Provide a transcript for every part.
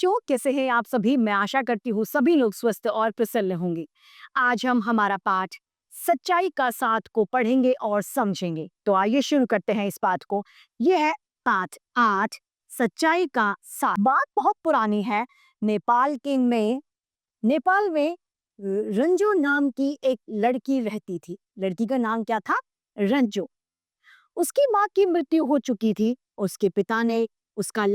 बच्चों, कैसे हैं आप सभी? मैं आशा करती हूँ सभी लोग स्वस्थ और प्रसन्न होंगे। आज हम हमारा पाठ सच्चाई का साथ को पढ़ेंगे और समझेंगे। तो आइए शुरू करते हैं इस पाठ को। यह है पाठ 8, सच्चाई का साथ। बात बहुत पुरानी है। नेपाल में रंजू नाम की एक लड़की रहती थी। लड़की का नाम क्या था? रंजू। उसकी माँ की मृत्यु हो चुकी थी। उसके पिता ने उसके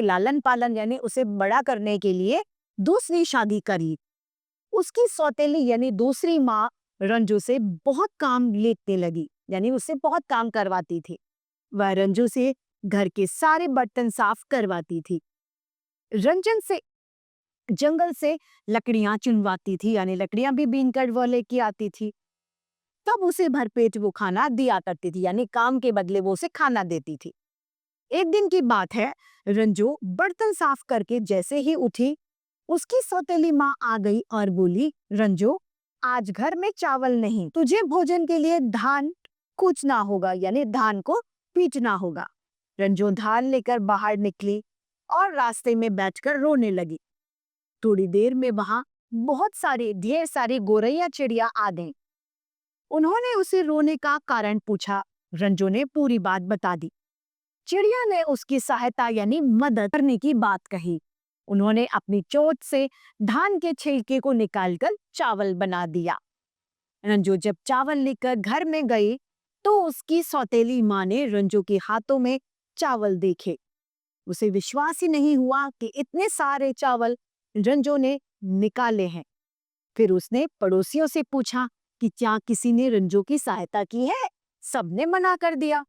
लालन पालन यानी उसे बड़ा करने के लिए दूसरी शादी करी। उसकी सौतेली यानी दूसरी माँ रंजू से बहुत काम लेने लगी, यानी उससे बहुत काम करवाती थी। वह रंजू से घर के सारे बर्तन साफ करवाती थी। रंजन से जंगल से लकड़ियां चुनवाती थी, यानी लकड़ियां भी बीन कर वो लेके आती थी। तब उसे भरपेट वो खाना दिया करती थी, यानी काम के बदले वो उसे खाना देती थी। एक दिन की बात है, रंजू बर्तन साफ करके जैसे ही उठी, उसकी सौतेली माँ आ गई और बोली, रंजू, आज घर में चावल नहीं, तुझे भोजन के लिए धान कूचना होगा, यानी धान को पीटना होगा। रंजू धान लेकर बाहर निकली और रास्ते में बैठकर रोने लगी। थोड़ी देर में वहां ढेर सारी गोरैया चिड़िया आ गईं। उन्होंने उसे रोने का कारण पूछा। रंजू ने पूरी बात बता दी। चिड़िया ने उसकी सहायता यानी मदद करने की बात कही। उन्होंने अपनी चोंच से धान के छिलके को निकालकर चावल बना दिया। रंजू जब चावल लेकर घर में गई तो उसकी सौतेली माँ ने रंजू के हाथों में चावल देखे। उसे विश्वास ही नहीं हुआ कि इतने सारे चावल रंजू ने निकाले हैं। फिर उसने पड़ोसियों से पूछा कि क्या किसी ने रंजू की सहायता की है? सबने मना कर दिया।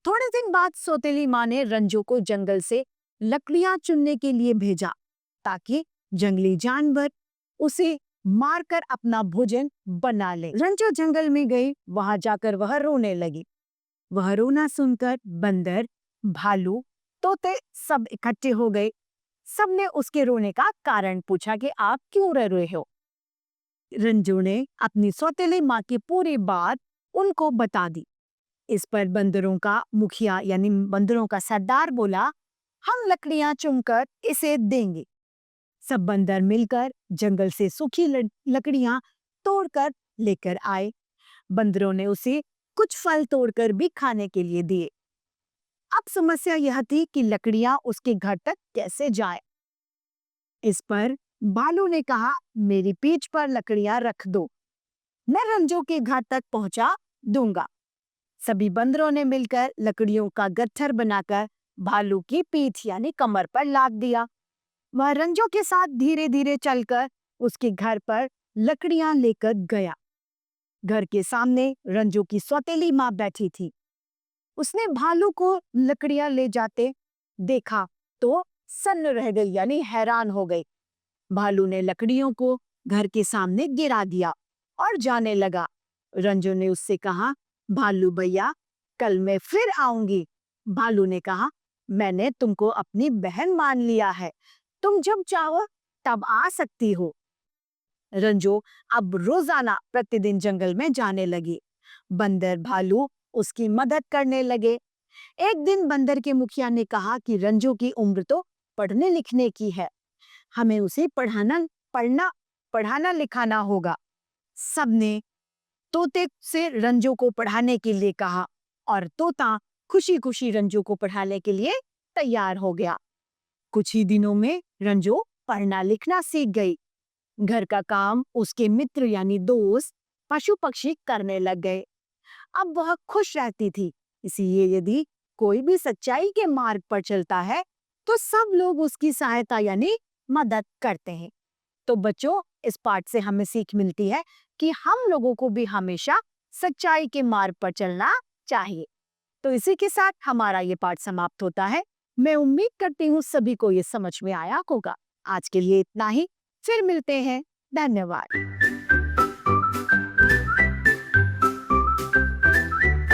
थोड़े दिन बाद सौतेली माँ ने रंजू को जंगल से लकड़ियां चुनने के लिए भेजा, ताकि जंगली जानवर उसे मारकर अपना भोजन बना ले। रंजू जंगल में गई, वहां जाकर वह रोने लगी। वह रोना सुनकर बंदर, भालू, तोते सब इकट्ठे हो गए। सबने उसके रोने का कारण पूछा कि आप क्यों रो रहे हो। रंजू ने अपनी सौतेली माँ की पूरी बात उनको बता दी। इस पर बंदरों का मुखिया यानी बंदरों का सरदार बोला, हम लकड़ियां चुनकर इसे देंगे। सब बंदर मिलकर जंगल से सूखी लकड़ियां तोड़कर लेकर आए। बंदरों ने उसे कुछ फल तोड़कर भी खाने के लिए दिए। अब समस्या यह थी कि लकड़ियां उसके घर तक कैसे जाए। इस पर भालू ने कहा, मेरी पीठ पर लकड़ियां रख दो, मैं रंजू के घर तक पहुंचा दूंगा। सभी बंदरों ने मिलकर लकड़ियों का गट्ठर बनाकर भालू की पीठ यानी कमर पर लाद दिया। वह रंजू के साथ धीरे धीरे चलकर उसके घर पर लकड़ियां लेकर गया। घर के सामने रंजू की सौतेली माँ बैठी थी। उसने भालू को लकड़ियां ले जाते देखा तो सन्न रह गई, यानी हैरान हो गई। भालू ने लकड़ियों को घर के सामने गिरा दिया और जाने लगा। रंजू ने उससे कहा, भालू भैया, कल मैं फिर आऊंगी। भालू ने कहा, मैंने तुमको अपनी बहन मान लिया है, तुम जब चाहो तब आ सकती हो। रंजू अब रोजाना प्रतिदिन जंगल में जाने लगी। बंदर भालू उसकी मदद करने लगे। एक दिन बंदर के मुखिया ने कहा कि रंजू की उम्र तो पढ़ने लिखने की है, हमें उसे पढ़ाना लिखाना होगा। सबने तोते से रंजू को पढ़ाने के लिए कहा और तोता खुशी खुशी रंजू को पढ़ाने के लिए तैयार हो गया। कुछ ही दिनों में रंजू पढ़ना लिखना सीख गई। घर का काम उसके मित्र यानी दोस्त पशु पक्षी करने लग गए। अब वह खुश रहती थी। इसलिए यदि कोई भी सच्चाई के मार्ग पर चलता है तो सब लोग उसकी सहायता यानी मदद करते हैं। तो बच्चों, इस पाठ से हमें सीख मिलती है कि हम लोगों को भी हमेशा सच्चाई के मार्ग पर चलना चाहिए। तो इसी के साथ हमारा ये पाठ समाप्त होता है। मैं उम्मीद करती हूँ सभी को ये समझ में आया होगा। आज के लिए इतना ही, फिर मिलते हैं। धन्यवाद।